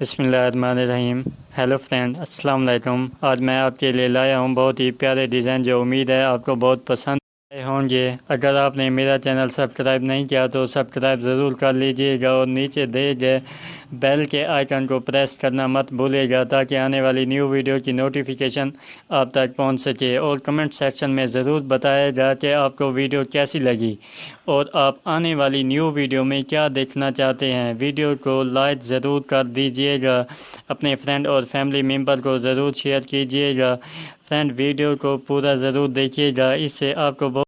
बिस्मिल्लाहिर्रहमानिर्रहीम। Hello friend, अस्सलाम वालेकुम। आज मैं आपके लिए लाया हूँ बहुत ही प्यारे डिज़ाइन जो उम्मीद है आपको बहुत पसंद आए होंगे। अगर आपने मेरा चैनल सब्सक्राइब नहीं किया तो सब्सक्राइब ज़रूर कर लीजिएगा और नीचे दिए गए बेल के आइकन को प्रेस करना मत भूलिएगा ताकि आने वाली न्यू वीडियो की नोटिफिकेशन आप तक पहुंच सके। और कमेंट सेक्शन में ज़रूर बताइएगा कि आपको वीडियो कैसी लगी और आप आने वाली न्यू वीडियो में क्या देखना चाहते हैं। वीडियो को लाइक ज़रूर कर दीजिएगा, अपने फ्रेंड और फैमिली मेम्बर को ज़रूर शेयर कीजिएगा। फ्रेंड, वीडियो को पूरा ज़रूर देखिएगा, इससे आपको बहुत